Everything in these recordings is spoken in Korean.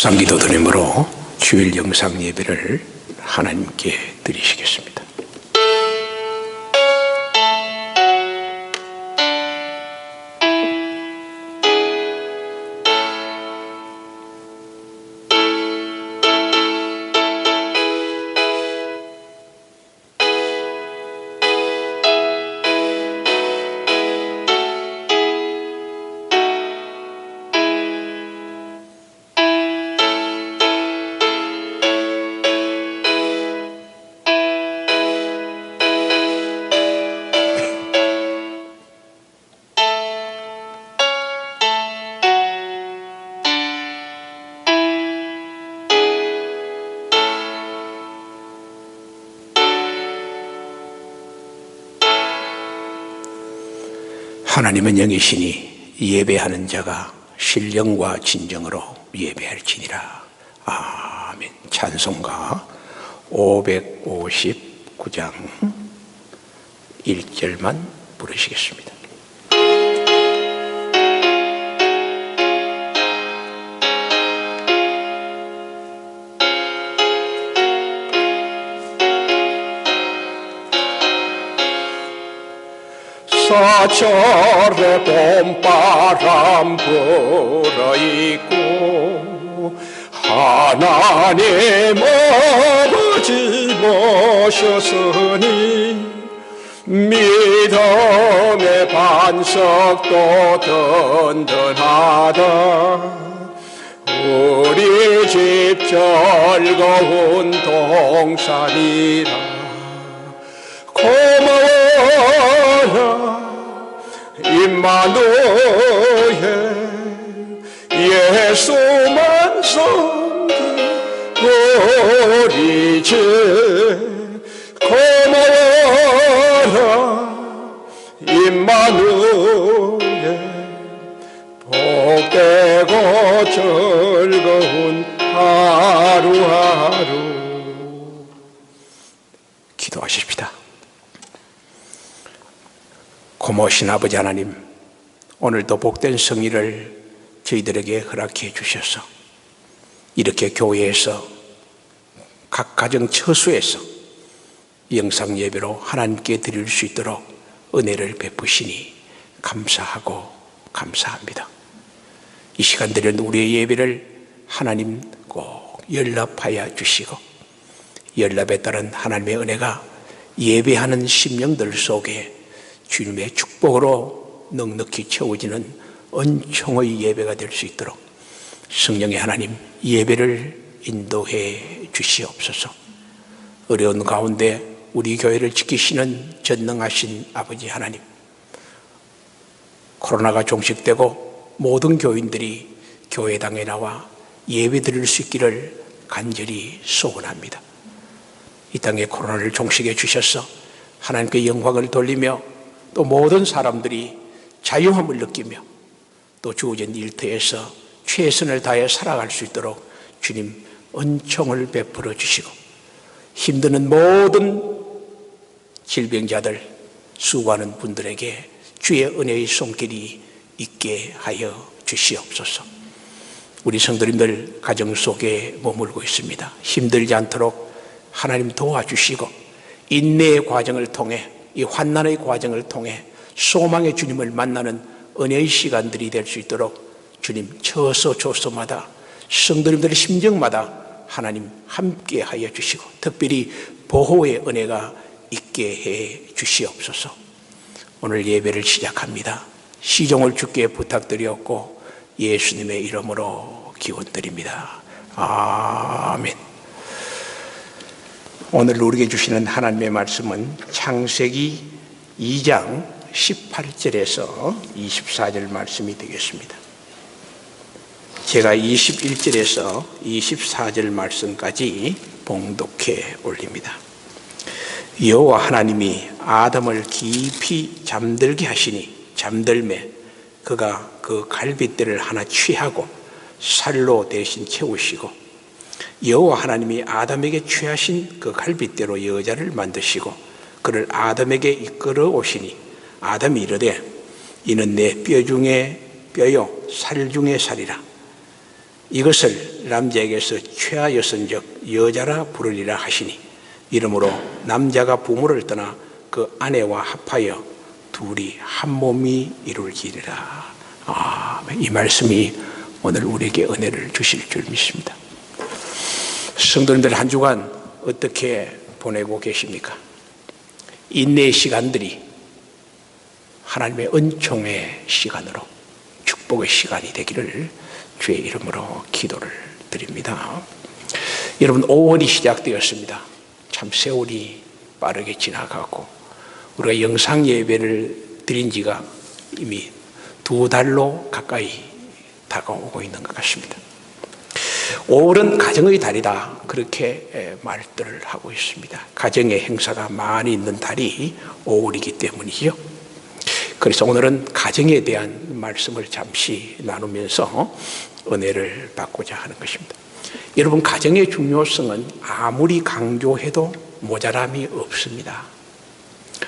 묵상기도 드림으로 주일 영상 예배를 하나님께 드리시겠습니다. 하나님은 영이시니 예배하는 자가 신령과 진정으로 예배할지니라. 아멘. 찬송가 559장 1절만 부르시겠습니다. 사철에 봄바람 불어있고 하나님 아버지 모셨으니 믿음의 반석도 든든하다. 우리 집 즐거운 동산이라. 고마워라 임마누엘, 예수만 섬기 우리 집. 고마워라 임마누엘, 복되고 즐거운 하루하루. 기도하십시다. 고모신 아버지 하나님, 오늘도 복된 성의를 저희들에게 허락해 주셔서 이렇게 교회에서 각 가정 처소에서 영상 예배로 하나님께 드릴 수 있도록 은혜를 베푸시니 감사하고 감사합니다. 이 시간 드린 우리의 예배를 하나님 꼭 연락하여 주시고, 연락에 따른 하나님의 은혜가 예배하는 심령들 속에 주님의 축복으로 넉넉히 채워지는 은총의 예배가 될 수 있도록 성령의 하나님 예배를 인도해 주시옵소서. 어려운 가운데 우리 교회를 지키시는 전능하신 아버지 하나님, 코로나가 종식되고 모든 교인들이 교회당에 나와 예배 드릴 수 있기를 간절히 소원합니다. 이 땅에 코로나를 종식해 주셔서 하나님께 영광을 돌리며 또 모든 사람들이 자유함을 느끼며 또 주어진 일터에서 최선을 다해 살아갈 수 있도록 주님 은총을 베풀어 주시고, 힘드는 모든 질병자들, 수고하는 분들에게 주의 은혜의 손길이 있게 하여 주시옵소서. 우리 성도님들 가정 속에 머물고 있습니다. 힘들지 않도록 하나님 도와주시고, 인내의 과정을 통해, 이 환난의 과정을 통해 소망의 주님을 만나는 은혜의 시간들이 될 수 있도록 주님 처소조소마다 성도님들의 심정마다 하나님 함께 하여 주시고, 특별히 보호의 은혜가 있게 해 주시옵소서. 오늘 예배를 시작합니다. 시종을 주께 부탁드렸고 예수님의 이름으로 기원드립니다. 아멘. 오늘 우리에게 주시는 하나님의 말씀은 창세기 2장 18절에서 24절 말씀이 되겠습니다. 제가 21절에서 24절 말씀까지 봉독해 올립니다. 여호와 하나님이 아담을 깊이 잠들게 하시니 잠들매 그가 그 갈빗대를 하나 취하고 살로 대신 채우시고, 여호와 하나님이 아담에게 취하신 그 갈빗대로 여자를 만드시고 그를 아담에게 이끌어 오시니, 아담이 이르되 이는 내 뼈 중에 뼈요 살 중에 살이라. 이것을 남자에게서 취하였은즉 여자라 부르리라 하시니 이러므로 남자가 부모를 떠나 그 아내와 합하여 둘이 한 몸이 이룰지리라. 이 말씀이 오늘 우리에게 은혜를 주실 줄 믿습니다. 성도님들 한 주간 어떻게 보내고 계십니까? 인내의 시간들이 하나님의 은총의 시간으로 축복의 시간이 되기를 주의 이름으로 기도를 드립니다. 여러분, 5월이 시작되었습니다. 참 세월이 빠르게 지나가고 우리가 영상 예배를 드린 지가 이미 2달로 가까이 다가오고 있는 것 같습니다. 5월은 가정의 달이다, 그렇게 말들을 하고 있습니다. 가정의 행사가 많이 있는 달이 5월이기 때문이죠. 그래서 오늘은 가정에 대한 말씀을 잠시 나누면서 은혜를 받고자 하는 것입니다. 여러분, 가정의 중요성은 아무리 강조해도 모자람이 없습니다.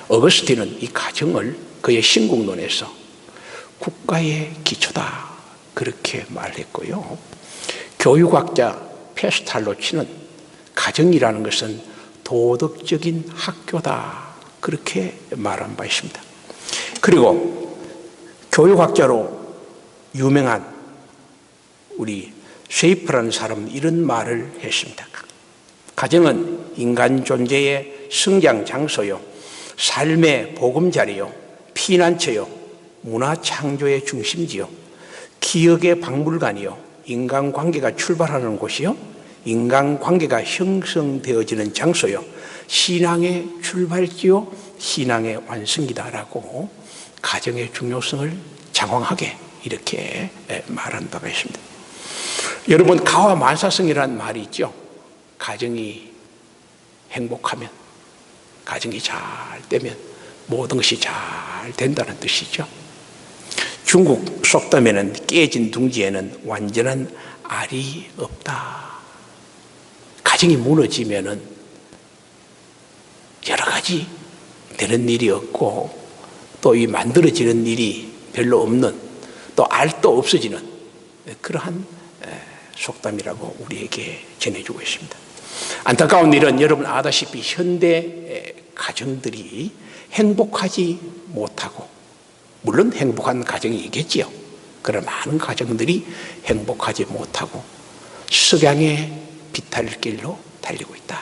어거스틴은 이 가정을 그의 신국론에서 국가의 기초다, 그렇게 말했고요. 교육학자 페스탈로치는 가정이라는 것은 도덕적인 학교다, 그렇게 말한 바 있습니다. 그리고 교육학자로 유명한 우리 쉐이프라는 사람은 이런 말을 했습니다. 가정은 인간 존재의 성장 장소요, 삶의 보금자리요, 피난처요, 문화 창조의 중심지요, 기억의 박물관이요, 인간관계가 출발하는 곳이요, 인간관계가 형성되어지는 장소요, 신앙의 출발지요, 신앙의 완성기다라고 가정의 중요성을 장황하게 이렇게 말한 바가 있습니다. 여러분, 가와만사성이라는 말이 있죠. 가정이 행복하면, 가정이 잘 되면 모든 것이 잘 된다는 뜻이죠. 중국 속담에는 깨진 둥지에는 완전한 알이 없다. 가정이 무너지면은 여러 가지 되는 일이 없고 또 이 만들어지는 일이 별로 없는, 또 알도 없어지는 그러한 속담이라고 우리에게 전해주고 있습니다. 안타까운 일은 여러분 아다시피 현대 가정들이 행복하지 못하고, 물론 행복한 가정이 있겠지요. 그러나 많은 가정들이 행복하지 못하고 석양의 비탈길로 달리고 있다.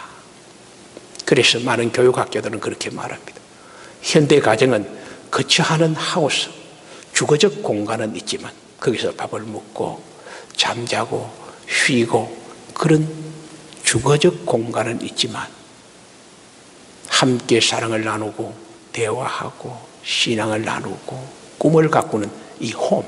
그래서 많은 교육학자들은 그렇게 말합니다. 현대 가정은 거처하는 하우스, 주거적 공간은 있지만 거기서 밥을 먹고 잠자고 쉬고 그런 주거적 공간은 있지만 함께 사랑을 나누고 대화하고 신앙을 나누고 꿈을 가꾸는 이 홈,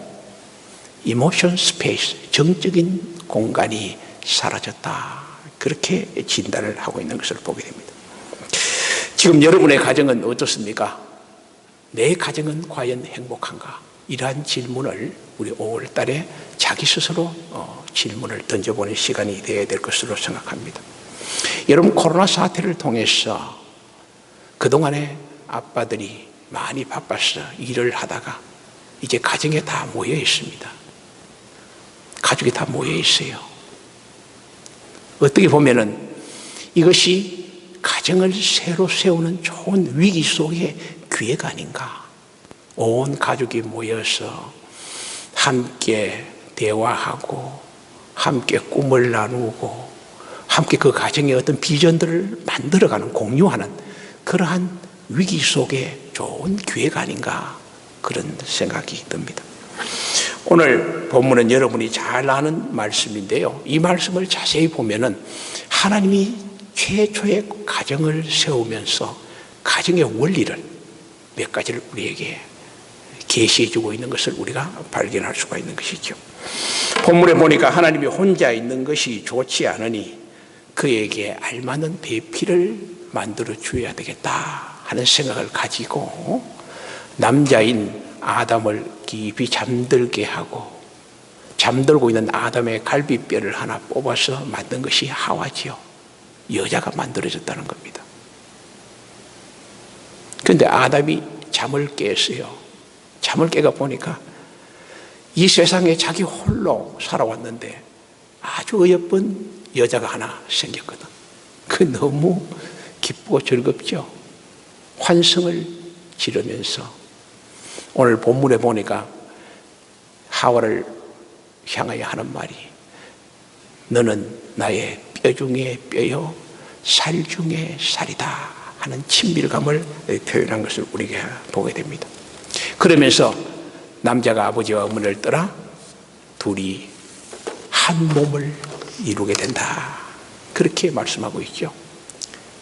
이모션 스페이스, 정적인 공간이 사라졌다, 그렇게 진단을 하고 있는 것을 보게 됩니다. 지금 여러분의 가정은 어떻습니까? 내 가정은 과연 행복한가? 이러한 질문을 우리 5월 달에 자기 스스로 질문을 던져보는 시간이 되어야 될 것으로 생각합니다. 여러분, 코로나 사태를 통해서 그동안에 아빠들이 많이 바빠서 일을 하다가 이제 가정에 다 모여 있습니다. 가족이 다 모여 있어요. 어떻게 보면은 이것이 가정을 새로 세우는 좋은 위기 속의 기회가 아닌가. 온 가족이 모여서 함께 대화하고 함께 꿈을 나누고 함께 그 가정의 어떤 비전들을 만들어가는, 공유하는 그러한 위기 속에 좋은 기회가 아닌가, 그런 생각이 듭니다. 오늘 본문은 여러분이 잘 아는 말씀인데요, 이 말씀을 자세히 보면은 하나님이 최초의 가정을 세우면서 가정의 원리를 몇 가지를 우리에게 계시해 주고 있는 것을 우리가 발견할 수가 있는 것이죠. 본문에 보니까 하나님이 혼자 있는 것이 좋지 않으니 그에게 알맞는 배필을 만들어 주어야 되겠다 하는 생각을 가지고 남자인 아담을 깊이 잠들게 하고, 잠들고 있는 아담의 갈비뼈를 하나 뽑아서 만든 것이 하와지요. 여자가 만들어졌다는 겁니다. 그런데 아담이 잠을 깼어요. 잠을 깨가 보니까 이 세상에 자기 홀로 살아왔는데 아주 어여쁜 여자가 하나 생겼거든. 그 너무 기쁘고 즐겁죠. 환성을 지르면서 오늘 본문에 보니까 하와를 향하여 하는 말이 너는 나의 뼈 중에 뼈요 살 중에 살이다 하는 친밀감을 표현한 것을 우리가 보게 됩니다. 그러면서 남자가 아버지와 어머니를 떠나 둘이 한 몸을 이루게 된다. 그렇게 말씀하고 있죠.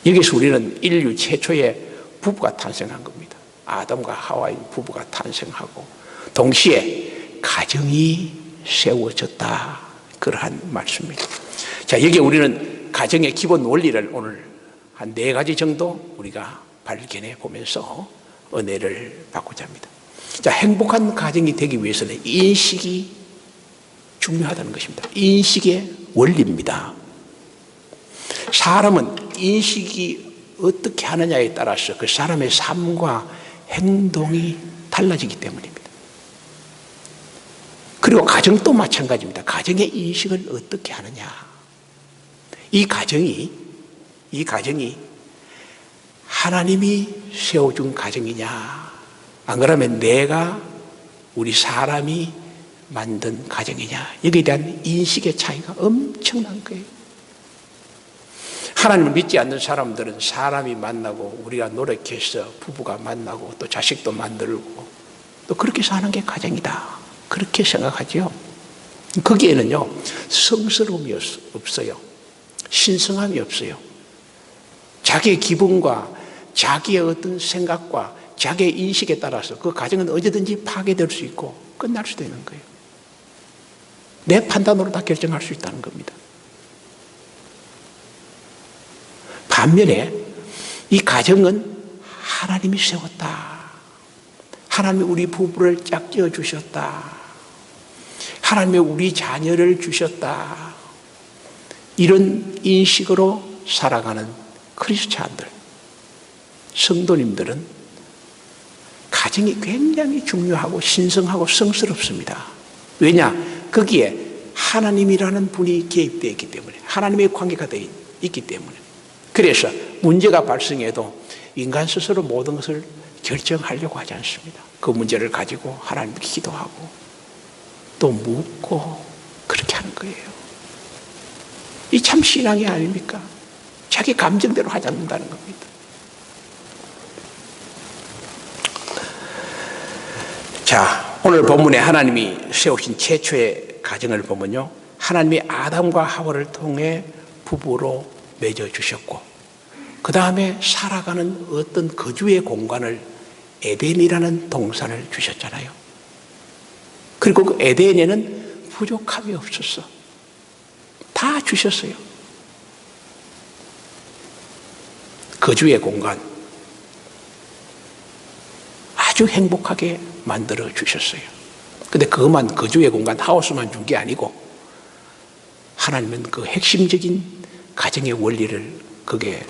여기서 우리는 인류 최초의 부부가 탄생한 겁니다. 아담과 하와의 부부가 탄생하고 동시에 가정이 세워졌다. 그러한 말씀입니다. 자, 여기 우리는 가정의 기본 원리를 오늘 한 4가지 정도 우리가 발견해 보면서 은혜를 받고자 합니다. 자, 행복한 가정이 되기 위해서는 인식이 중요하다는 것입니다. 인식의 원리입니다. 사람은 인식이 어떻게 하느냐에 따라서 그 사람의 삶과 행동이 달라지기 때문입니다. 그리고 가정도 마찬가지입니다. 가정의 인식을 어떻게 하느냐. 이 가정이 하나님이 세워준 가정이냐, 안 그러면 내가 우리 사람이 만든 가정이냐, 여기에 대한 인식의 차이가 엄청난 거예요. 하나님을 믿지 않는 사람들은 사람이 만나고 우리가 노력해서 부부가 만나고 또 자식도 만들고 또 그렇게 사는 게 가정이다, 그렇게 생각하죠. 거기에는요 성스러움이 없어요. 신성함이 없어요. 자기의 기분과 자기의 어떤 생각과 자기의 인식에 따라서 그 가정은 언제든지 파괴될 수 있고 끝날 수도 있는 거예요. 내 판단으로 다 결정할 수 있다는 겁니다. 반면에 이 가정은 하나님이 세웠다. 하나님이 우리 부부를 짝지어 주셨다. 하나님이 우리 자녀를 주셨다. 이런 인식으로 살아가는 크리스찬들, 성도님들은 가정이 굉장히 중요하고 신성하고 성스럽습니다. 왜냐? 거기에 하나님이라는 분이 개입되어 있기 때문에, 하나님의 관계가 되어 있기 때문에. 그래서 문제가 발생해도 인간 스스로 모든 것을 결정하려고 하지 않습니다. 그 문제를 가지고 하나님께 기도하고 또 묻고 그렇게 하는 거예요. 이 참 신앙이 아닙니까? 자기 감정대로 하지 않는다는 겁니다. 자, 오늘 본문에 하나님이 세우신 최초의 가정을 보면요, 하나님이 아담과 하와를 통해 부부로 맺어주셨고, 그 다음에 살아가는 어떤 거주의 공간을 에덴이라는 동산을 주셨잖아요. 그리고 그 에덴에는 부족함이 없었어. 다 주셨어요. 거주의 공간 아주 행복하게 만들어 주셨어요. 근데 그것만, 거주의 공간, 하우스만 준 게 아니고 하나님은 그 핵심적인 가정의 원리를 그게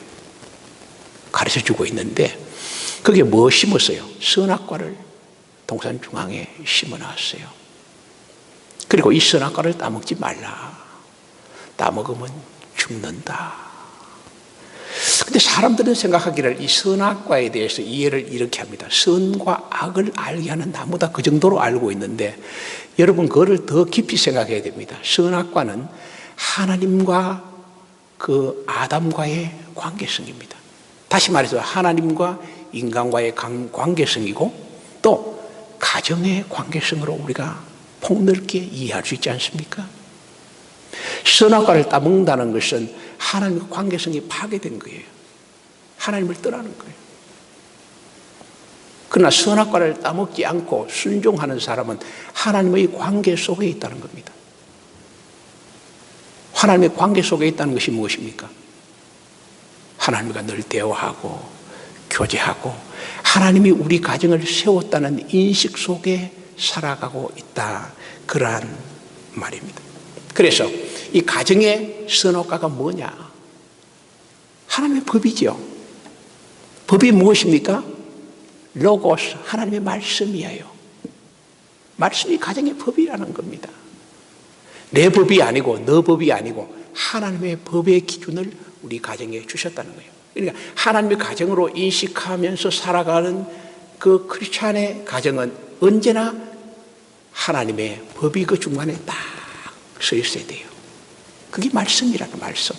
가르쳐 주고 있는데, 그게 뭐 심었어요? 선악과를 동산 중앙에 심어 놨어요. 그리고 이 선악과를 따먹지 말라. 따먹으면 죽는다. 근데 사람들은 생각하기를 이 선악과에 대해서 이해를 이렇게 합니다. 선과 악을 알게 하는 나무다, 그 정도로 알고 있는데, 여러분 그거를 더 깊이 생각해야 됩니다. 선악과는 하나님과 그 아담과의 관계성입니다. 다시 말해서 하나님과 인간과의 관계성이고 또 가정의 관계성으로 우리가 폭넓게 이해할 수 있지 않습니까? 선악과를 따먹는다는 것은 하나님과 관계성이 파괴된 거예요. 하나님을 떠나는 거예요. 그러나 선악과를 따먹지 않고 순종하는 사람은 하나님의 관계 속에 있다는 겁니다. 하나님의 관계 속에 있다는 것이 무엇입니까? 하나님과 늘 대화하고 교제하고 하나님이 우리 가정을 세웠다는 인식 속에 살아가고 있다, 그러한 말입니다. 그래서 이 가정의 선악과가 뭐냐? 하나님의 법이죠. 법이 무엇입니까? 로고스, 하나님의 말씀이에요. 말씀이 가정의 법이라는 겁니다. 내 법이 아니고 너 법이 아니고 하나님의 법의 기준을 우리 가정에 주셨다는 거예요. 그러니까 하나님의 가정으로 인식하면서 살아가는 그 크리스찬의 가정은 언제나 하나님의 법이 그 중간에 딱 서 있어야 돼요. 그게 말씀이라는 말씀.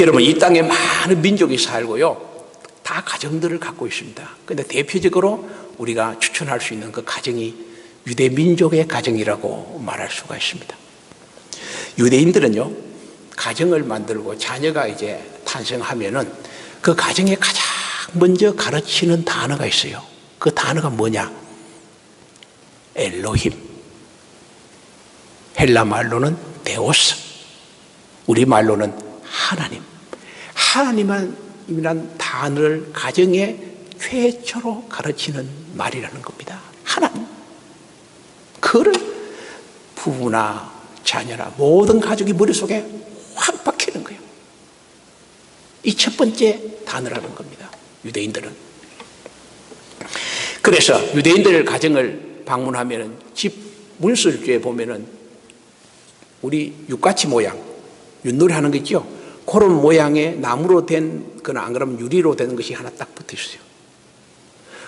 여러분, 이 땅에 많은 민족이 살고요, 다 가정들을 갖고 있습니다. 그런데 대표적으로 우리가 추천할 수 있는 그 가정이 유대 민족의 가정이라고 말할 수가 있습니다. 유대인들은요, 가정을 만들고 자녀가 이제 탄생하면은 그 가정에 가장 먼저 가르치는 단어가 있어요. 그 단어가 뭐냐? 엘로힘. 헬라 말로는 데오스. 우리 말로는 하나님. 하나님이란 단어를 가정에 최초로 가르치는 말이라는 겁니다. 하나님. 그를 부부나 자녀나 모든 가족이 머릿속에 확 박히는 거예요. 이 첫 번째 단어라는 겁니다. 유대인들은. 그래서 유대인들 가정을 방문하면 집 문설주에 보면은 우리 육가치 모양, 윷놀이 하는 거 있죠? 그런 모양의 나무로 된, 그나 안 그러면 유리로 된 것이 하나 딱 붙어 있어요.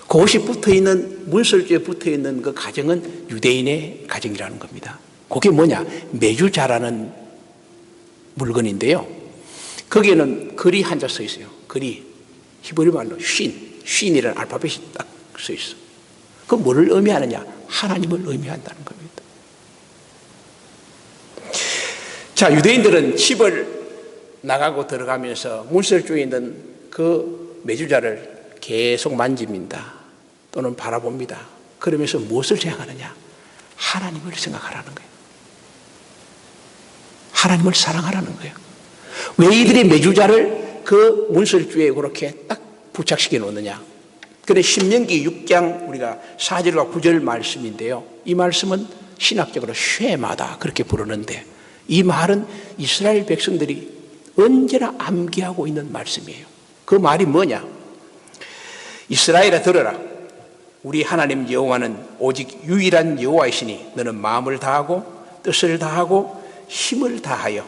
그것이 붙어 있는, 문설주에 붙어 있는 그 가정은 유대인의 가정이라는 겁니다. 그게 뭐냐? 메주자라는 물건인데요. 거기에는 글이 한자 써 있어요. 글이 히브리 말로 쉰이라는 알파벳이 딱 써 있어. 그 뭐를 의미하느냐? 하나님을 의미한다는 겁니다. 자, 유대인들은 집을 나가고 들어가면서 문설주에 있는 그 메주자를 계속 만집니다. 또는 바라봅니다. 그러면서 무엇을 생각하느냐? 하나님을 생각하라는 거예요. 하나님을 사랑하라는 거예요. 왜 이들이 메주자를 그 문설주에 그렇게 딱 부착시켜 놓느냐? 그래, 신명기 6장 우리가 4절과 9절 말씀인데요. 이 말씀은 신학적으로 쉐마다 그렇게 부르는데, 이 말은 이스라엘 백성들이 언제나 암기하고 있는 말씀이에요. 그 말이 뭐냐? 이스라엘아, 들어라. 우리 하나님 여호와는 오직 유일한 여호와이시니 너는 마음을 다하고 뜻을 다하고 힘을 다하여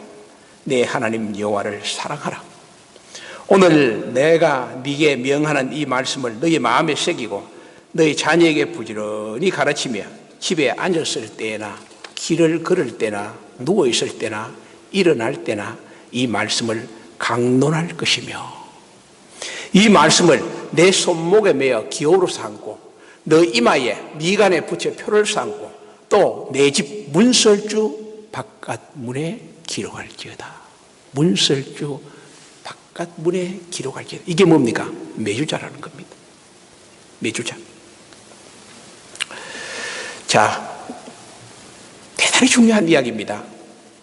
내 하나님 여호와를 사랑하라. 오늘 내가 네게 명하는 이 말씀을 너희 마음에 새기고 너희 자녀에게 부지런히 가르치며 집에 앉았을 때나 길을 걸을 때나 누워있을 때나 일어날 때나 이 말씀을 강론할 것이며, 이 말씀을 내 손목에 매어 기호로 삼고 너 이마에 미간에 붙여 표를 삼고 또 내 집 문설주 바깥 문에 기록할지어다. 문설주 바깥 문에 기록할지어다. 이게 뭡니까? 메주자라는 겁니다. 메주자. 자, 대단히 중요한 이야기입니다.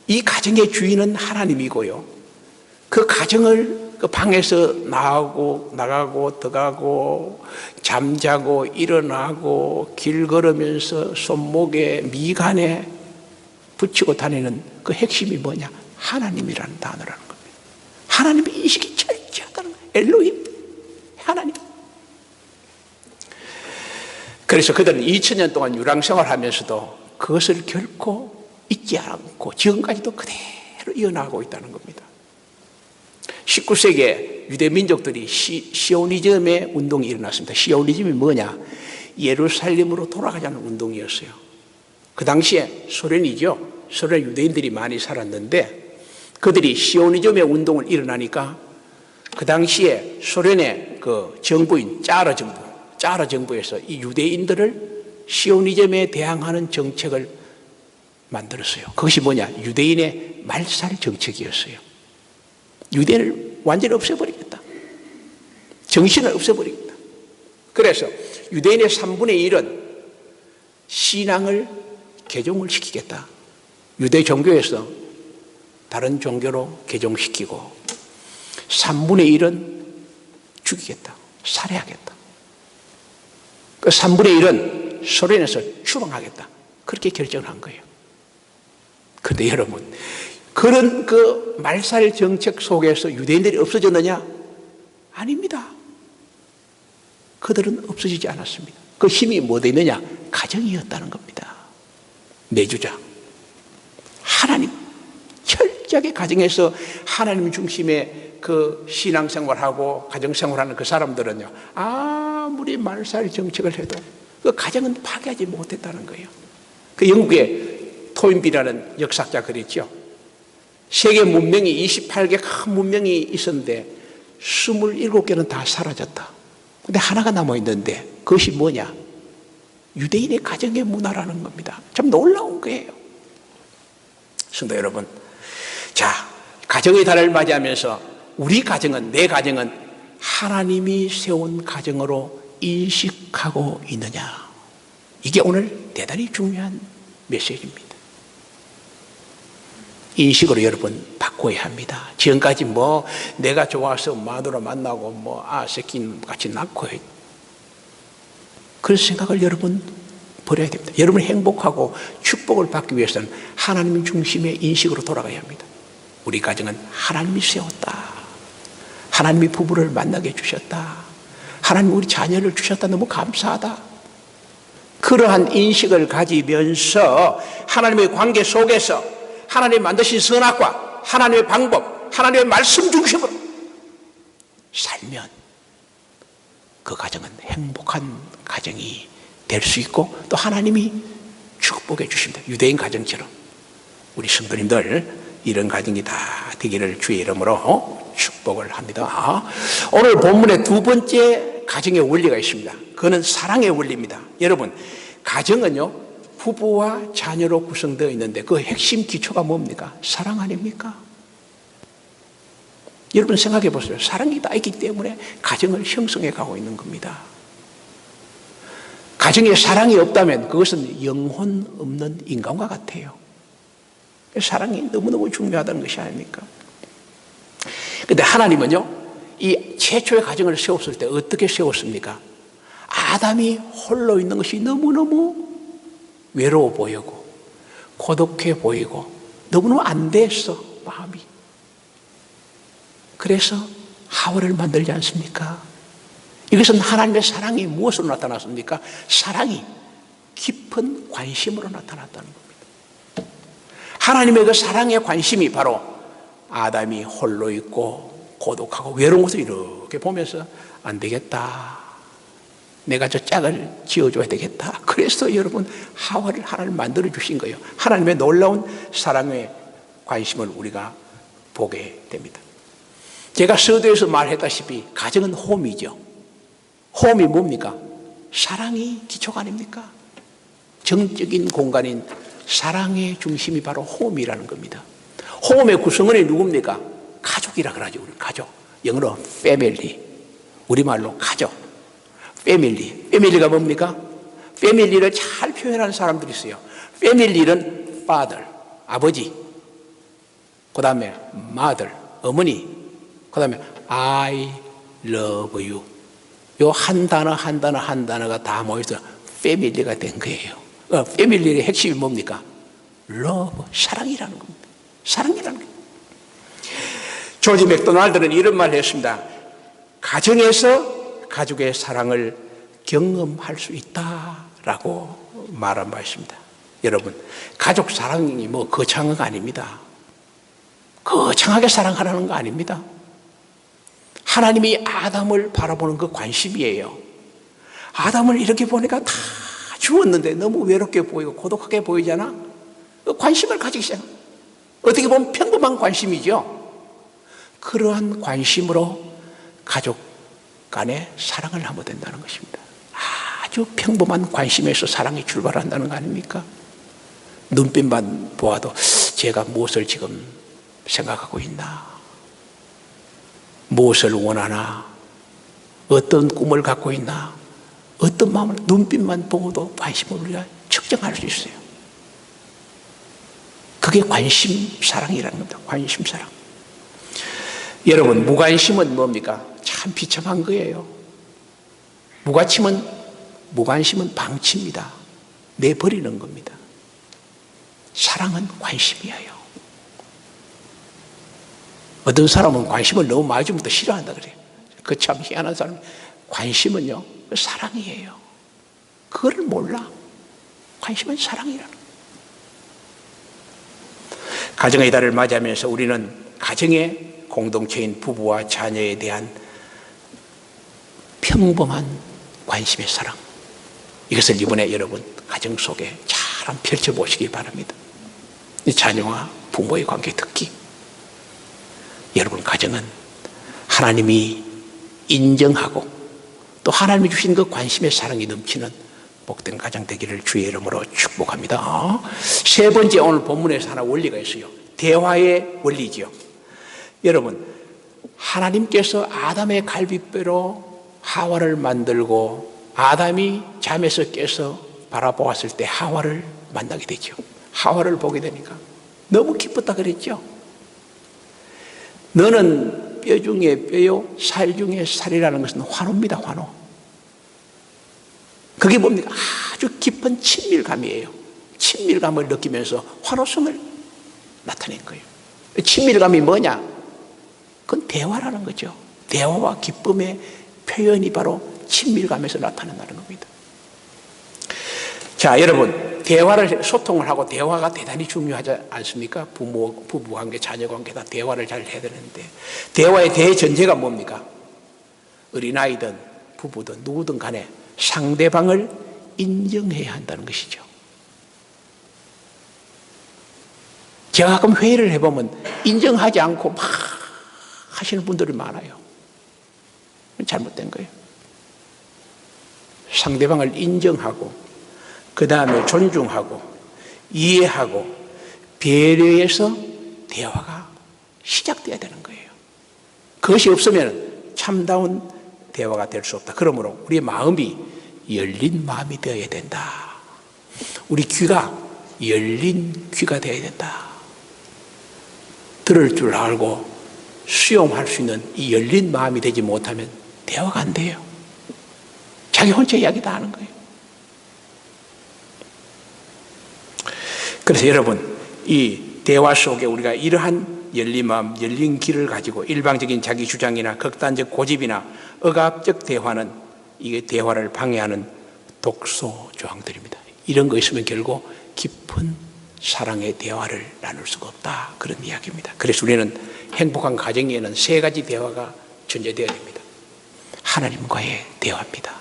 이 가정의 주인은 하나님이고요, 그 가정을 그 방에서 나가고 들어가고 잠자고 일어나고 길 걸으면서 손목에 미간에 붙이고 다니는 그 핵심이 뭐냐? 하나님이라는 단어라는 겁니다. 하나님의 인식이 철저하다는 거예요. 엘로힘, 하나님. 그래서 그들은 2000년 동안 유랑생활을 하면서도 그것을 결코 잊지 않고 지금까지도 그대로 이어나가고 있다는 겁니다. 19세기에 유대 민족들이 시오니즘의 운동이 일어났습니다. 시오니즘이 뭐냐? 예루살렘으로 돌아가자는 운동이었어요. 그 당시에 소련이죠. 소련 유대인들이 많이 살았는데 그들이 시오니즘의 운동을 일어나니까 그 당시에 소련의 그 정부인 짜르 정부에서 이 유대인들을 시오니즘에 대항하는 정책을 만들었어요. 그것이 뭐냐? 유대인의 말살 정책이었어요. 유대인을 완전히 없애버리겠다. 정신을 없애버리겠다. 그래서 유대인의 3분의 1은 신앙을 개종을 시키겠다. 유대 종교에서 다른 종교로 개종시키고 3분의 1은 죽이겠다. 살해하겠다. 그 3분의 1은 소련에서 추방하겠다. 그렇게 결정을 한 거예요. 그런데 여러분, 그런 그 말살 정책 속에서 유대인들이 없어졌느냐? 아닙니다. 그들은 없어지지 않았습니다. 그 힘이 뭐였느냐? 가정이었다는 겁니다. 내주자. 하나님 철저하게 가정에서 하나님 중심의 그 신앙생활하고 가정생활하는 그 사람들은요, 아무리 말살 정책을 해도 그 가정은 파괴하지 못했다는 거예요. 그 영국의 토인비라는 역사자 그랬죠. 세계 문명이 28개 큰 문명이 있었는데 27개는 다 사라졌다. 근데 하나가 남아있는데 그것이 뭐냐? 유대인의 가정의 문화라는 겁니다. 참 놀라운 거예요. 성도 여러분, 자, 가정의 달을 맞이하면서 우리 가정은, 내 가정은 하나님이 세운 가정으로 인식하고 있느냐? 이게 오늘 대단히 중요한 메시지입니다. 인식으로 여러분 바꿔야 합니다. 지금까지 뭐 내가 좋아서 마누라 만나고 뭐 새끼 같이 낳고 그런 생각을 여러분 버려야 됩니다. 여러분 행복하고 축복을 받기 위해서는 하나님 중심의 인식으로 돌아가야 합니다. 우리 가정은 하나님이 세웠다. 하나님이 부부를 만나게 해주셨다. 하나님이 우리 자녀를 주셨다. 너무 감사하다. 그러한 인식을 가지면서 하나님의 관계 속에서 하나님이 만드신 선악과 하나님의 방법, 하나님의 말씀 중심으로 살면 그 가정은 행복한 가정이 될 수 있고 또 하나님이 축복해 주십니다. 유대인 가정처럼 우리 성도님들 이런 가정이 다 되기를 주의 이름으로 축복을 합니다. 오늘 본문의 두 번째 가정의 원리가 있습니다. 그거는 사랑의 원리입니다. 여러분, 가정은요 부부와 자녀로 구성되어 있는데 그 핵심 기초가 뭡니까? 사랑 아닙니까? 여러분 생각해 보세요. 사랑이 다 있기 때문에 가정을 형성해 가고 있는 겁니다. 가정에 사랑이 없다면 그것은 영혼 없는 인간과 같아요. 사랑이 너무너무 중요하다는 것이 아닙니까? 그런데 하나님은요 이 최초의 가정을 세웠을 때 어떻게 세웠습니까? 아담이 홀로 있는 것이 너무너무 외로워 보이고 고독해 보이고 너무너무 안 됐어 마음이. 그래서 하와를 만들지 않습니까? 이것은 하나님의 사랑이 무엇으로 나타났습니까? 사랑이 깊은 관심으로 나타났다는 겁니다. 하나님의 그 사랑의 관심이 바로 아담이 홀로 있고 고독하고 외로운 것을 이렇게 보면서 안 되겠다. 내가 저 짝을 지어줘야 되겠다. 그래서 여러분 하와를 하나님 만들어 주신 거예요. 하나님의 놀라운 사랑의 관심을 우리가 보게 됩니다. 제가 서두에서 말했다시피 가정은 홈이죠. 홈이 뭡니까? 사랑이 기초가 아닙니까? 정적인 공간인 사랑의 중심이 바로 홈이라는 겁니다. 홈의 구성원이 누굽니까? 가족이라 그러죠. 우리 가족. 영어로 패밀리. 우리말로 가족. 패밀리. 패밀리가 뭡니까? 패밀리를 잘 표현하는 사람들이 있어요. 패밀리는 father, 아버지. 그 다음에 mother, 어머니. 그 다음에 I love you. 요 한 단어 한 단어 한 단어가 다 모여서 패밀리가 된 거예요. 패밀리의 핵심이 뭡니까? love, 사랑이라는 겁니다. 사랑이라는 거예요. 조지 맥도날드는 이런 말을 했습니다. 가정에서 가족의 사랑을 경험할 수 있다라고 말한 바 있습니다. 여러분, 가족 사랑이 뭐 거창한 거 아닙니다. 거창하게 사랑하라는 거 아닙니다. 하나님이 아담을 바라보는 그 관심이에요. 아담을 이렇게 보니까 다 죽었는데 너무 외롭게 보이고 고독하게 보이잖아. 그 관심을 가지기 시작. 어떻게 보면 평범한 관심이죠. 그러한 관심으로 가족 간에 사랑을 하면 된다는 것입니다. 아주 평범한 관심에서 사랑이 출발한다는 거 아닙니까? 눈빛만 보아도 제가 무엇을 지금 생각하고 있나? 무엇을 원하나? 어떤 꿈을 갖고 있나? 어떤 마음을 눈빛만 보고도 관심을 우리가 측정할 수 있어요. 그게 관심 사랑이라는 겁니다. 관심 사랑. 여러분, 무관심은 뭡니까? 참 비참한 거예요. 무관심은 방치입니다. 내버리는 겁니다. 사랑은 관심이에요. 어떤 사람은 관심을 너무 많이 주면 또 싫어한다 그래요. 그 참 희한한 사람. 관심은요, 사랑이에요. 그거를 몰라. 관심은 사랑이라는 거예요. 가정의 달을 맞이하면서 우리는 가정의 공동체인 부부와 자녀에 대한 평범한 관심의 사랑, 이것을 이번에 여러분 가정 속에 잘 한번 펼쳐보시기 바랍니다. 자녀와 부모의 관계, 특히 여러분 가정은 하나님이 인정하고 또 하나님이 주신 그 관심의 사랑이 넘치는 복된 가정 되기를 주의 이름으로 축복합니다. 세 번째, 오늘 본문에서 하나 원리가 있어요. 대화의 원리지요. 여러분, 하나님께서 아담의 갈비뼈로 하와를 만들고 아담이 잠에서 깨서 바라보았을 때 하와를 만나게 되죠. 하와를 보게 되니까 너무 기뻤다 그랬죠. 너는 뼈 중에 뼈요 살 중에 살이라는 것은 환호입니다. 환호. 그게 뭡니까? 아주 깊은 친밀감이에요. 친밀감을 느끼면서 환호성을 나타낸 거예요. 친밀감이 뭐냐? 그건 대화라는 거죠. 대화와 기쁨의 표현이 바로 친밀감에서 나타난다는 겁니다. 자, 여러분, 소통을 하고 대화가 대단히 중요하지 않습니까? 부부 관계, 자녀 관계 다 대화를 잘 해야 되는데, 대화의 대전제가 뭡니까? 어린아이든 부부든 누구든 간에 상대방을 인정해야 한다는 것이죠. 제가 가끔 회의를 해보면 인정하지 않고 막 하시는 분들이 많아요. 잘못된 거예요. 상대방을 인정하고 그 다음에 존중하고 이해하고 배려해서 대화가 시작돼야 되는 거예요. 그것이 없으면 참다운 대화가 될 수 없다. 그러므로 우리의 마음이 열린 마음이 되어야 된다. 우리 귀가 열린 귀가 되어야 된다. 들을 줄 알고 수용할 수 있는 이 열린 마음이 되지 못하면 대화가 안 돼요. 자기 혼자 이야기 다 하는 거예요. 그래서 여러분, 이 대화 속에 우리가 이러한 열린 마음, 열린 귀를 가지고 일방적인 자기 주장이나 극단적 고집이나 억압적 대화는 이게 대화를 방해하는 독소 조항들입니다. 이런 거 있으면 결국 깊은 사랑의 대화를 나눌 수가 없다. 그런 이야기입니다. 그래서 우리는 행복한 가정에는 세 가지 대화가 전제되어야 됩니다. 하나님과의 대화입니다.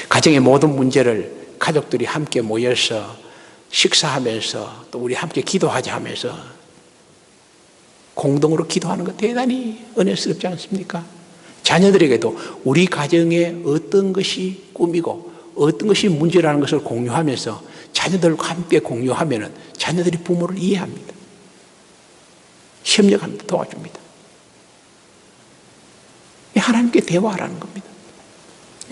가정의 모든 문제를 가족들이 함께 모여서 식사하면서 또 우리 함께 기도하자 하면서 공동으로 기도하는 것 대단히 은혜스럽지 않습니까? 자녀들에게도 우리 가정에 어떤 것이 꿈이고 어떤 것이 문제라는 것을 공유하면서 자녀들과 함께 공유하면 자녀들이 부모를 이해합니다. 협력합니다. 도와줍니다. 하나님께 대화하라는 겁니다.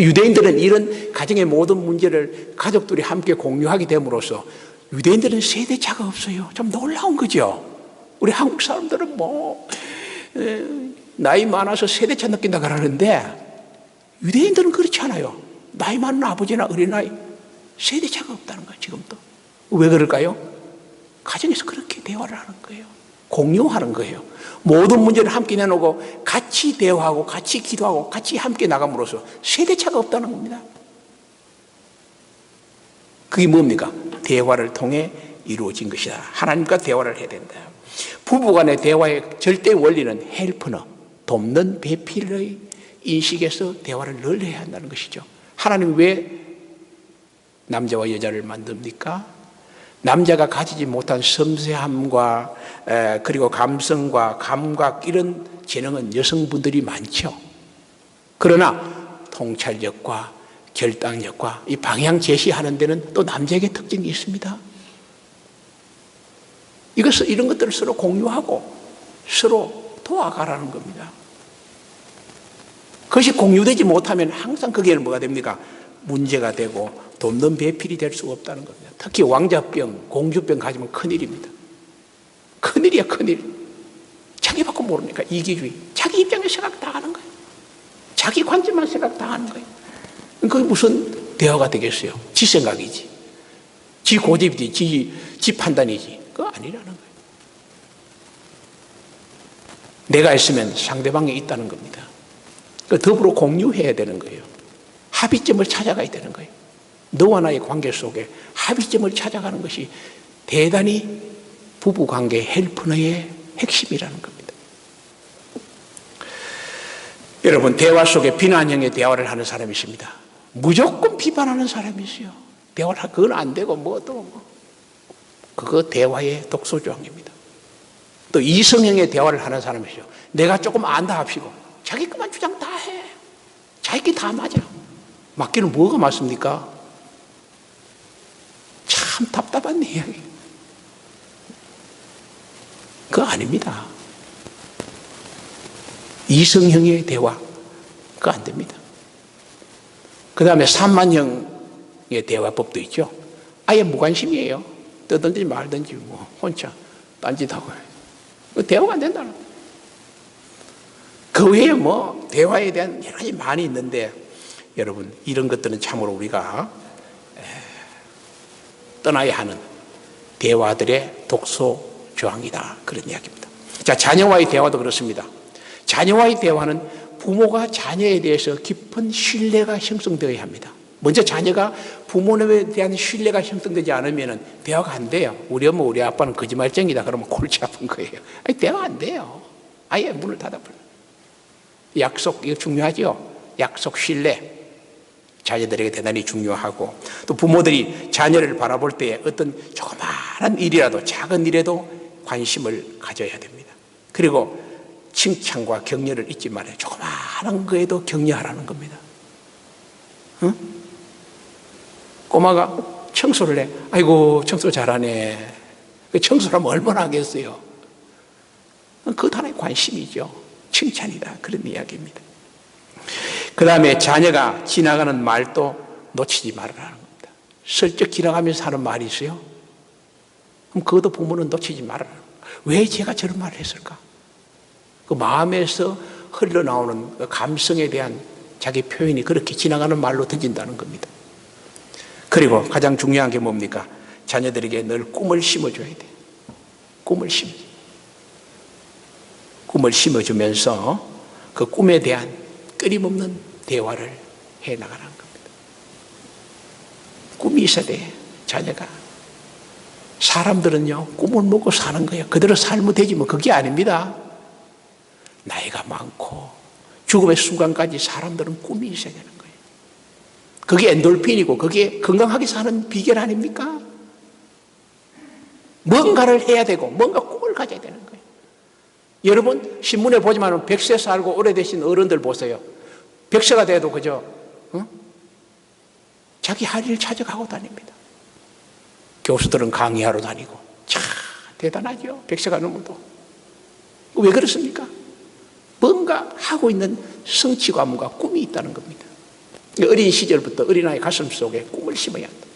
유대인들은 이런 가정의 모든 문제를 가족들이 함께 공유하게 됨으로써 유대인들은 세대차가 없어요. 좀 놀라운 거죠. 우리 한국 사람들은 나이 많아서 세대차 느낀다 그러는데 유대인들은 그렇지 않아요. 나이 많은 아버지나 어린아이 세대차가 없다는 거예요. 지금도. 왜 그럴까요? 가정에서 그렇게 대화를 하는 거예요. 공유하는 거예요. 모든 문제를 함께 내놓고 같이 대화하고 같이 기도하고 같이 함께 나감으로써 세대차가 없다는 겁니다. 그게 뭡니까? 대화를 통해 이루어진 것이다. 하나님과 대화를 해야 된다. 부부간의 대화의 절대 원리는 헬프너, 돕는 배필의 인식에서 대화를 늘 해야 한다는 것이죠. 하나님이 왜 남자와 여자를 만듭니까? 남자가 가지지 못한 섬세함과 그리고 감성과 감각 이런 재능은 여성분들이 많죠. 그러나 통찰력과 결단력과 이 방향 제시하는 데는 또 남자에게 특징이 있습니다. 이런 것들을 서로 공유하고 서로 도와가라는 겁니다. 그것이 공유되지 못하면 항상 그게 뭐가 됩니까? 문제가 되고 돕는 배필이 될 수가 없다는 겁니다. 특히 왕자병, 공주병 가지면 큰일입니다. 큰일이야, 큰일. 자기 밖에 모르니까 이기주의. 자기 입장에 생각 다 하는 거예요. 자기 관점만 생각 다 하는 거예요. 그게 무슨 대화가 되겠어요? 지 생각이지. 지 고집이지. 지 판단이지. 그거 아니라는 거예요. 내가 있으면 상대방이 있다는 겁니다. 더불어 공유해야 되는 거예요. 합의점을 찾아가야 되는 거예요. 너와 나의 관계 속에 합의점을 찾아가는 것이 대단히 부부관계 헬프너의 핵심이라는 겁니다. 여러분, 대화 속에 비난형의 대화를 하는 사람이 있습니다. 무조건 비판하는 사람이 있어요. 대화를 그건 안 되고 그거 대화의 독소조항입니다. 또 이성형의 대화를 하는 사람이 있어요. 내가 조금 안다 합시고 자기 것만 주장 다 해. 자기끼리 다 맞아. 맞기는 뭐가 맞습니까? 참 답답한 이야기. 그거 아닙니다. 이성형의 대화, 그거 안 됩니다. 그 다음에 산만형의 대화법도 있죠. 아예 무관심이에요. 떠든지 말든지 혼자 딴짓하고. 대화가 안 된다는 거예요. 그 외에 대화에 대한 여러 가지 많이 있는데, 여러분, 이런 것들은 참으로 우리가 떠나야 하는 대화들의 독소 조항이다, 그런 이야기입니다. 자, 자녀와의 대화도 그렇습니다. 자녀와의 대화는 부모가 자녀에 대해서 깊은 신뢰가 형성되어야 합니다. 먼저 자녀가 부모님에 대한 신뢰가 형성되지 않으면 대화가 안 돼요. 우리 엄마, 우리 아빠는 거짓말쟁이다 그러면 골치 아픈 거예요. 아니, 대화가 안 돼요. 아예 문을 닫아버려요. 약속, 이거 중요하죠. 약속, 신뢰. 자녀들에게 대단히 중요하고, 또 부모들이 자녀를 바라볼 때 어떤 조그마한 일이라도, 작은 일에도 관심을 가져야 됩니다. 그리고 칭찬과 격려를 잊지 말아요. 조그마한 거에도 격려하라는 겁니다. 응? 꼬마가 청소를 해. 아이고, 청소 잘하네. 청소를 하면 얼마나 하겠어요. 그것 하나의 관심이죠. 칭찬이다, 그런 이야기입니다. 그 다음에 자녀가 지나가는 말도 놓치지 말아라는 겁니다. 슬쩍 지나가면서 하는 말이 있어요. 그럼 그것도 부모는 놓치지 말아라는 겁니다. 왜 제가 저런 말을 했을까? 그 마음에서 흘러나오는 그 감성에 대한 자기 표현이 그렇게 지나가는 말로 들린다는 겁니다. 그리고 가장 중요한 게 뭡니까? 자녀들에게 늘 꿈을 심어줘야 돼요. 꿈을 심어주면서 그 꿈에 대한 끊임없는 대화를 해나가는 겁니다. 꿈이 있어야 돼, 자녀가. 사람들은요, 꿈을 먹고 사는 거예요. 그대로 살면 되지 그게 아닙니다. 나이가 많고 죽음의 순간까지 사람들은 꿈이 있어야 되는 거예요. 그게 엔돌핀이고 그게 건강하게 사는 비결 아닙니까? 뭔가를 해야 되고 뭔가 꿈을 가져야 되는 거예요. 여러분, 신문에 보지만 100세 살고 오래되신 어른들 보세요. 100세가 돼도 그저 자기 할 일 찾아가고 다닙니다. 교수들은 강의하러 다니고 참 대단하죠. 100세가 넘어도. 왜 그렇습니까? 뭔가 하고 있는 성취감과 꿈이 있다는 겁니다. 어린 시절부터 어린아이 가슴 속에 꿈을 심어야 한다.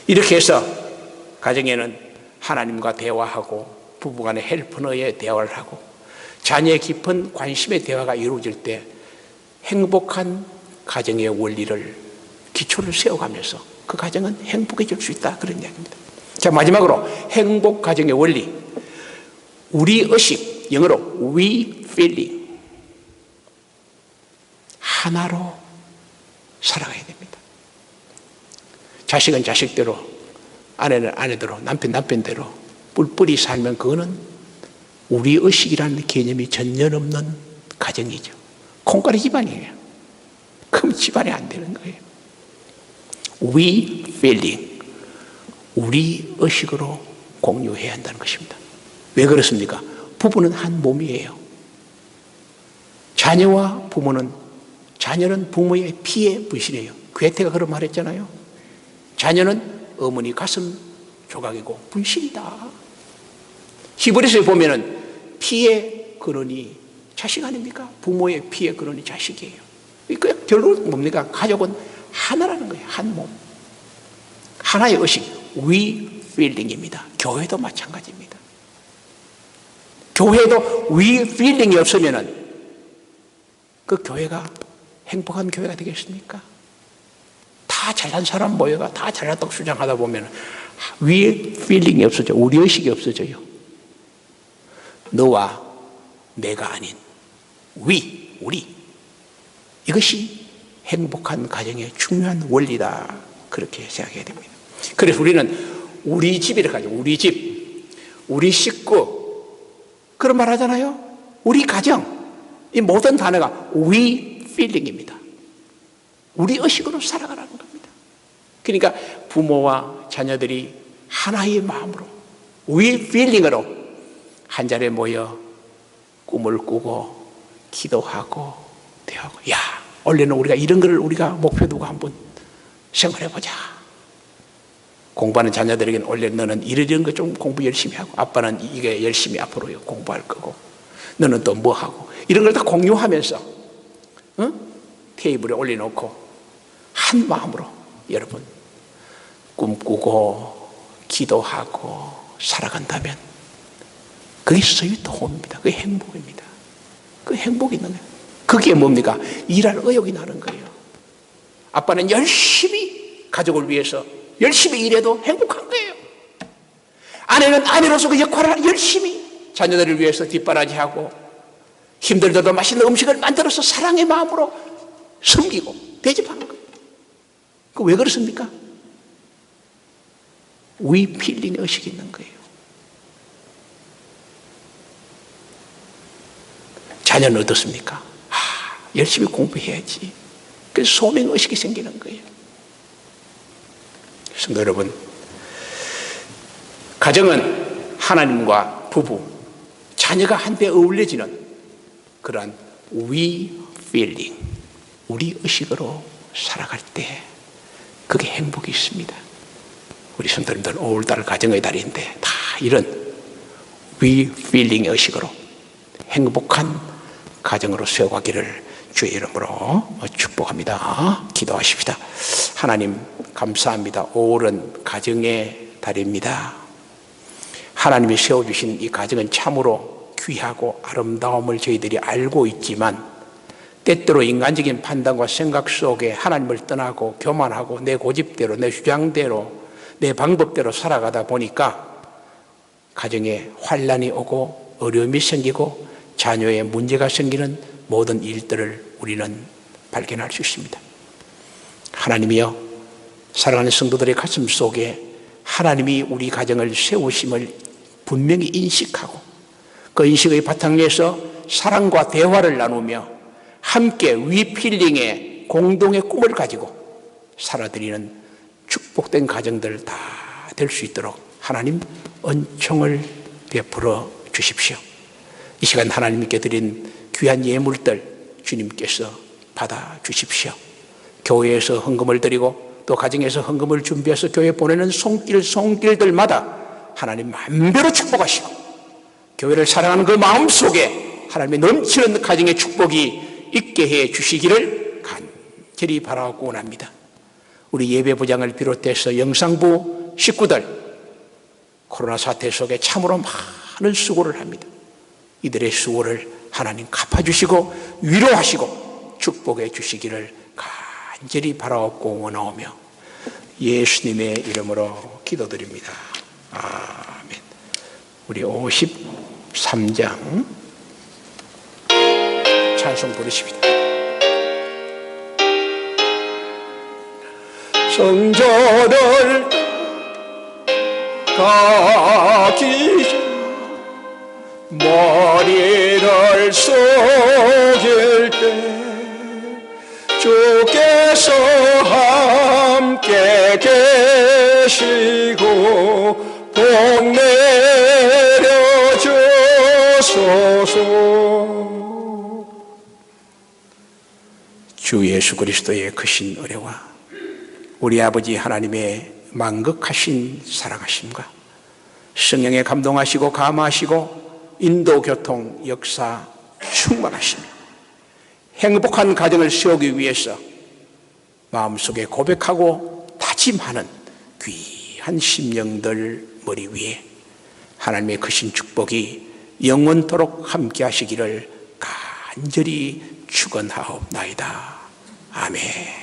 이렇게 해서 가정에는 하나님과 대화하고 부부간의 헬프너의 대화를 하고 자녀의 깊은 관심의 대화가 이루어질 때 행복한 가정의 원리를, 기초를 세워가면서 그 가정은 행복해질 수 있다, 그런 이야기입니다. 자, 마지막으로 행복 가정의 원리, 우리 의식, 영어로 we feeling, 하나로 살아가야 됩니다. 자식은 자식대로, 아내는 아내대로, 남편 남편대로 뿔뿔이 살면 그거는 우리 의식이라는 개념이 전혀 없는 가정이죠. 콩가루 집안이에요. 그럼 집안이 안 되는 거예요. We feeling, 우리 의식으로 공유해야 한다는 것입니다. 왜 그렇습니까? 부부는 한 몸이에요. 자녀와 부모는, 자녀는 부모의 피의 분신이에요. 괴테가 그런 말 했잖아요. 자녀는 어머니 가슴 조각이고 분신이다. 히브리서에 보면은 피의 근원이 자식 아닙니까? 부모의 피의 근원이 자식이에요. 그러니까 결국 뭡니까? 가족은 하나라는 거예요. 한 몸. 하나의 의식, we feeling입니다. 교회도 마찬가지입니다. 교회도 we feeling이 없으면은 그 교회가 행복한 교회가 되겠습니까? 다 잘난 사람 모여가 다 잘났다고 주장하다 보면 we feeling이 없어져. 우리 의식이 없어져요. 너와 내가 아닌 우리. 이것이 행복한 가정의 중요한 원리다, 그렇게 생각해야 됩니다. 그래서 우리는 우리 집이라고 하죠. 우리 집. 우리 식구, 그런 말 하잖아요. 우리 가정, 이 모든 단어가 we feeling입니다. 우리 의식으로 살아가라는 겁니다. 그러니까 부모와 자녀들이 하나의 마음으로 we feeling으로 한 자리에 모여 꿈을 꾸고 기도하고 대하고, 야, 원래는 우리가 이런 걸 우리가 목표 두고 한번 생활해보자. 공부하는 자녀들에게는 원래 너는 이런 거 좀 공부 열심히 하고, 아빠는 이게 열심히 앞으로 공부할 거고, 너는 또 뭐 하고, 이런 걸 다 공유하면서 테이블에 올려놓고 한 마음으로 여러분 꿈꾸고 기도하고 살아간다면 그게 스위트 홈입니다. 그게 행복입니다. 그 행복이 있는 거예요. 그게 뭡니까? 일할 의욕이 나는 거예요. 아빠는 열심히 가족을 위해서 열심히 일해도 행복한 거예요. 아내는 아내로서 그 역할을 열심히 자녀들을 위해서 뒷바라지하고 힘들더라도 맛있는 음식을 만들어서 사랑의 마음으로 섬기고 대접하는 거예요. 그 왜 그렇습니까? 위 필링 의식이 있는 거예요. 자녀는 어떻습니까? 열심히 공부해야지. 그래서 소명 의식이 생기는 거예요. 성도 여러분, 가정은 하나님과 부부, 자녀가 한데 어울려지는 그러한 we feeling, 우리 의식으로 살아갈 때 그게 행복이 있습니다. 우리 성도님들 5월달 가정의 달인데 다 이런 we feeling 의식으로 행복한 가정으로 세워가기를 주의 이름으로 축복합니다. 기도하십시다. 하나님 감사합니다. 5월은 가정의 달입니다. 하나님이 세워주신 이 가정은 참으로 귀하고 아름다움을 저희들이 알고 있지만 때때로 인간적인 판단과 생각 속에 하나님을 떠나고 교만하고 내 고집대로 내 주장대로 내 방법대로 살아가다 보니까 가정에 환난이 오고 어려움이 생기고 자녀의 문제가 생기는 모든 일들을 우리는 발견할 수 있습니다. 하나님이여, 사랑하는 성도들의 가슴 속에 하나님이 우리 가정을 세우심을 분명히 인식하고 그 인식의 바탕에서 사랑과 대화를 나누며 함께 위필링의 공동의 꿈을 가지고 살아드리는 축복된 가정들 다 될 수 있도록 하나님 은총을 베풀어 주십시오. 이 시간 하나님께 드린 귀한 예물들 주님께서 받아 주십시오. 교회에서 헌금을 드리고 또 가정에서 헌금을 준비해서 교회에 보내는 손길들마다 하나님 마음대로 축복하시고 교회를 사랑하는 그 마음속에 하나님의 넘치는 가정의 축복이 있게 해 주시기를 간절히 바라고 원합니다. 우리 예배부장을 비롯해서 영상부 식구들 코로나 사태 속에 참으로 많은 수고를 합니다. 이들의 수고를 하나님 갚아주시고 위로하시고 축복해 주시기를 간절히 바라옵고 원하오며 예수님의 이름으로 기도드립니다. 아멘. 우리 53장 찬송 부르십니다. 성전을 가기 전 머리를 숙일 때 주께서 함께 계시고 복 내려 주소서. 주 예수 그리스도의 크신 은혜와 우리 아버지 하나님의 만극하신 사랑하심과 성령에 감동하시고 감화하시고 인도 교통 역사 충만하시며 행복한 가정을 세우기 위해서 마음속에 고백하고 다짐하는 귀한 심령들 머리 위에 하나님의 크신 축복이 영원토록 함께 하시기를 간절히 축원하옵나이다. 아멘.